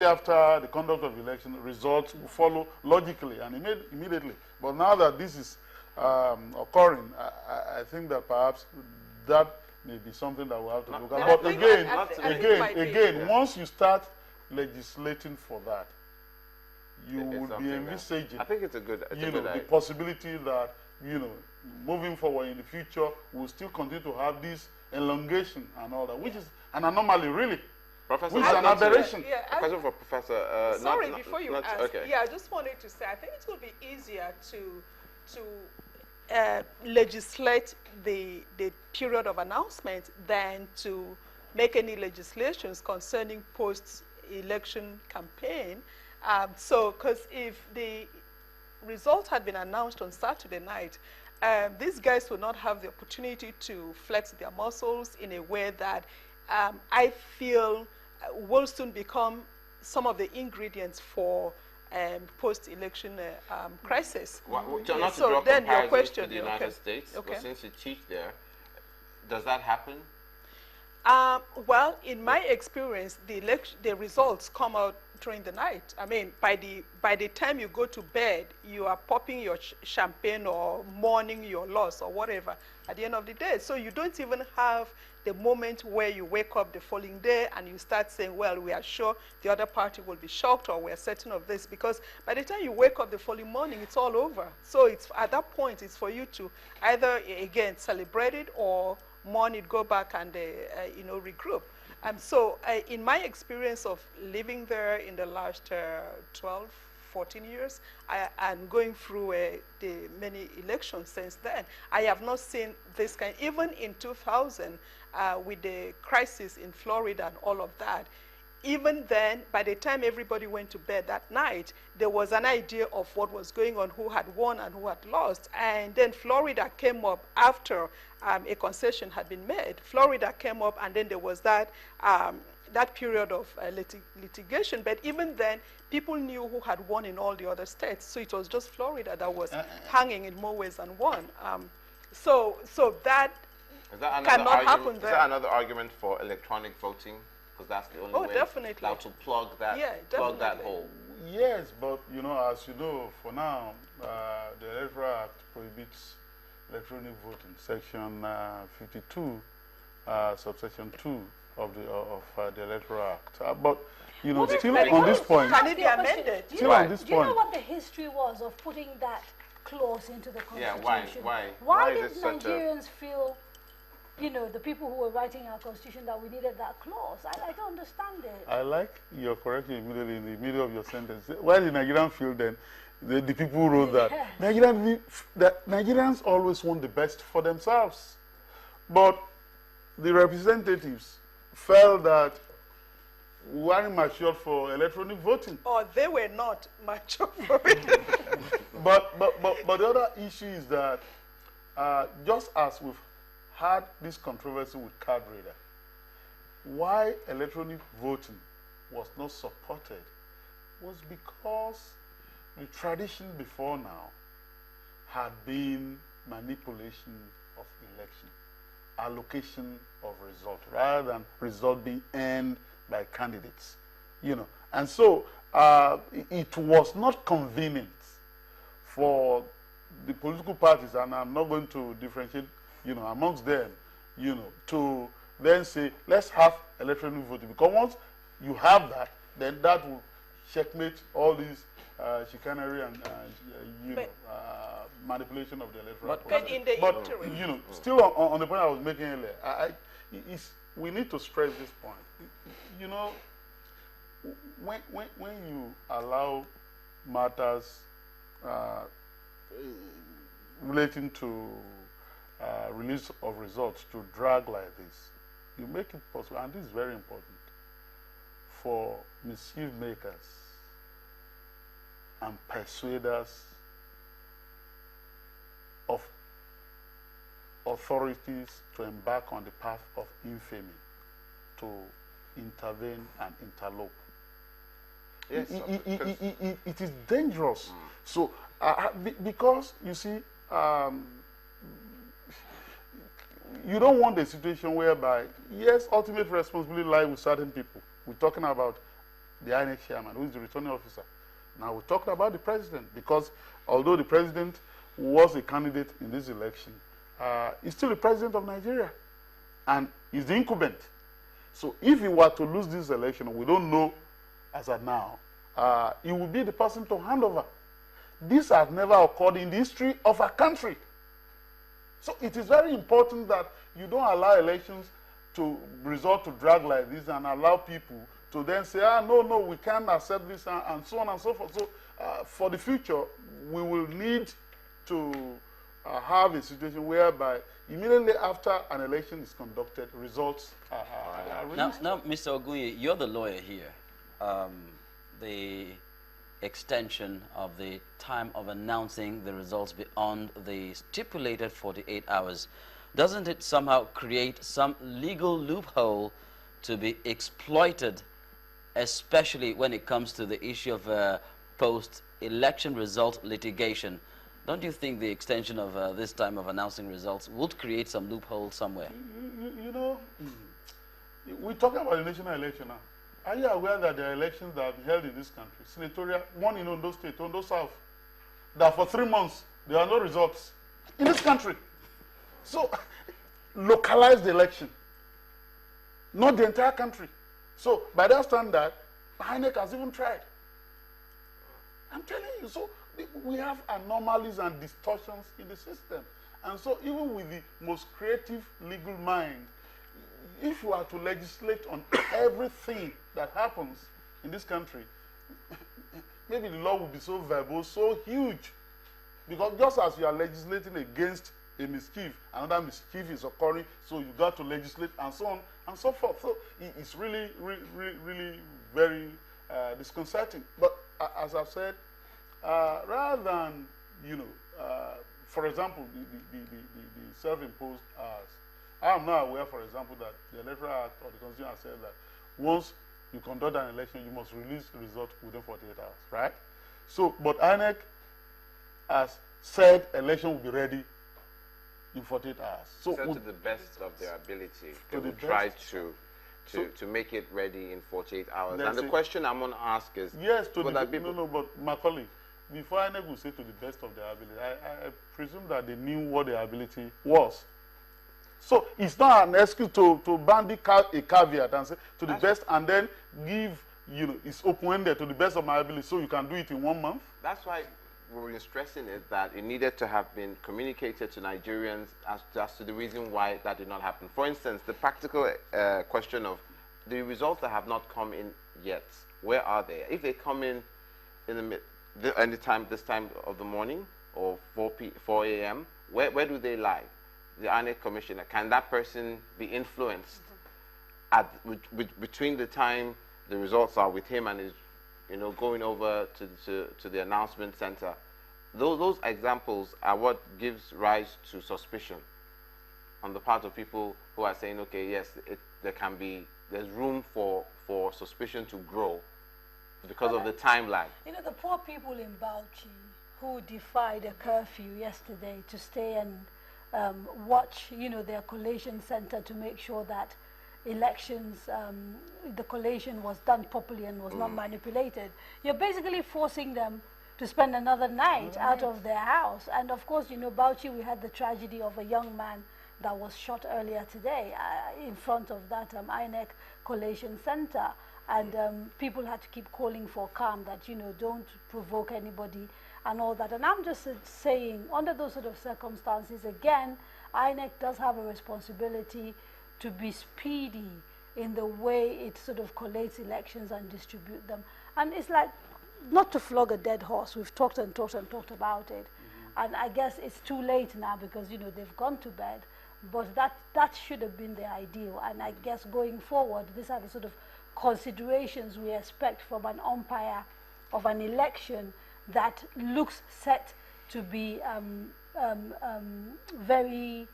after the conduct of election, results will follow logically and immediately. But now that this is occurring, I think that perhaps that may be something that we'll have to look at. But again, once you start legislating for that, you will be envisaging, I think it's a good idea. The possibility that, moving forward in the future, we'll still continue to have this elongation and all that, which is an anomaly, really. Professor, which is an aberration. A question for Professor. Sorry, before you ask. Okay. Yeah, I just wanted to say, I think it will be easier to legislate the period of announcement than to make any legislations concerning post-election campaign. Because if the result had been announced on Saturday night, these guys will not have the opportunity to flex their muscles in a way that I feel will soon become some of the ingredients for post-election crisis. Not to draw then your question to the United States, but since you teach there, does that happen? Well, in my experience, the results come out during the night. I mean, by the time you go to bed, you are popping your champagne or mourning your loss or whatever at the end of the day. So you don't even have the moment where you wake up the following day and you start saying, well, we are sure the other party will be shocked or we are certain of this, because by the time you wake up the following morning, it's all over. So it's at that point, it's for you to either, again, celebrate it or mourn it, go back and, regroup. So in my experience of living there in the last 12, 14 years, and going through the many elections since then, I have not seen this kind. Even in 2000, with the crisis in Florida and all of that, even then, by the time everybody went to bed that night, there was an idea of what was going on, who had won and who had lost. And then Florida came up after a concession had been made. Florida came up, and then there was that that period of litigation. But even then, people knew who had won in all the other states. So it was just Florida that was hanging in more ways than one. So that cannot happen there. Is that another argument for electronic voting? Because that's the only way definitely. Now to plug that, plug that hole. Yes, but as you know, for now, the Electoral Act prohibits electronic voting. Section 52, subsection 2 of the Electoral Act. But still on this point, can it be amended? Still on this point, do you know what the history was of putting that clause into the Constitution? Yeah, why did Nigerians feel, the people who were writing our Constitution, that we needed that clause? I don't understand it. I like you're correcting immediately in the middle of your sentence. Why did Nigerians feel then? The people who wrote that. Nigerians always want the best for themselves. But the representatives felt that we weren't matured for electronic voting. Or they were not matured for it. But the other issue is that just as we've had this controversy with card reader, why electronic voting was not supported was because the tradition before now had been manipulation of election, allocation of result, rather than result being earned by candidates, And so it was not convenient for the political parties, and I'm not going to differentiate, amongst them, to then say, let's have electronic voting. Because once you have that, then that will checkmate all these chicanery and manipulation of the electoral process. Still on the point I was making earlier, we need to stress this point. When you allow matters relating to release of results to drag like this, you make it possible, and this is very important, for mischief makers and persuaders of authorities to embark on the path of infamy, to intervene and interlope. Yes, it is dangerous. So, because you see, you don't want a situation whereby, yes, ultimate responsibility lies with certain people. We're talking about the INEC chairman, who is the returning officer. Now, we talked about the president, because although the president was a candidate in this election, he's still the president of Nigeria, and he's the incumbent. So if he were to lose this election, we don't know as of now, he will be the person to hand over. This has never occurred in the history of our country. So it is very important that you don't allow elections to resort to drag like this and allow people to then say, no, we can't accept this, and so on and so forth. So for the future, we will need to have a situation whereby immediately after an election is conducted, results are released. Now, Mr. Ogunye, you're the lawyer here. The extension of the time of announcing the results beyond the stipulated 48 hours, doesn't it somehow create some legal loophole to be exploited, especially when it comes to the issue of post-election result litigation? Don't you think the extension of this time of announcing results would create some loophole somewhere? You know, we're talking about the national election now. Are you aware that there are elections that have been held in this country, senatorial, one in Ondo State, Ondo South, that for 3 months there are no results in this country? So, localize the election, not the entire country. So, by that standard, INEC has even tried. I'm telling you, so we have anomalies and distortions in the system. And so, even with the most creative legal mind, if you are to legislate on everything that happens in this country, maybe the law will be so verbose, so huge. Because just as you are legislating against a mischief, another mischief is occurring, so you got to legislate, and so on and so forth. So it's really, really very disconcerting. But as I've said, rather than, for example, the self-imposed hours, I am not aware, for example, that the Electoral Act or the Constitution has said that once you conduct an election, you must release the result within 48 hours, right? So, but INEC has said election will be ready in 48 hours. So to the best of their ability, they will try to make it ready in 48 hours. And the question I'm going to ask is... Yes, but my colleague, before INEC will say to the best of their ability, I presume that they knew what their ability was. So it's not an excuse to bandy a caveat and say to the best, and then give, it's open-ended to the best of my ability, so you can do it in 1 month. That's why we're stressing it, that it needed to have been communicated to Nigerians as to the reason why that did not happen. For instance, the practical question of the results that have not come in yet, where are they? If they come in this time of the morning or 4 a.m., where do they lie? The INEC commissioner, can that person be influenced between the time the results are with him and is, going over to the announcement center? Those examples are what gives rise to suspicion on the part of people who are saying, okay, yes, there's room for suspicion to grow because of the time lag. The poor people in Bauchi who defied a curfew yesterday to stay and watch, their collation center to make sure that elections, the collation was done properly and was not manipulated. You're basically forcing them to spend another night out of their house. And of course, Bauchi, we had the tragedy of a young man that was shot earlier today in front of that INEC collation center. And people had to keep calling for calm, that, don't provoke anybody and all that. And I'm just saying, under those sort of circumstances, again, INEC does have a responsibility to be speedy in the way it sort of collates elections and distribute them. And it's like, not to flog a dead horse, we've talked and talked and talked about it. And I guess it's too late now because, they've gone to bed. But that should have been the ideal. And I guess going forward, these are the sort of considerations we expect from an umpire of an election that looks set to be very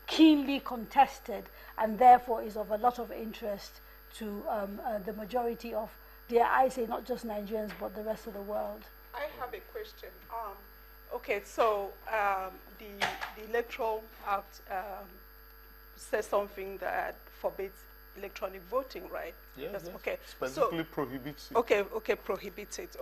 keenly contested, and therefore is of a lot of interest to the majority of, dare I say, not just Nigerians, but the rest of the world. I have a question. Okay, so the Electoral Act says something that forbids electronic voting, right? Yes, yes. Okay. Specifically prohibits it. Okay, prohibits it.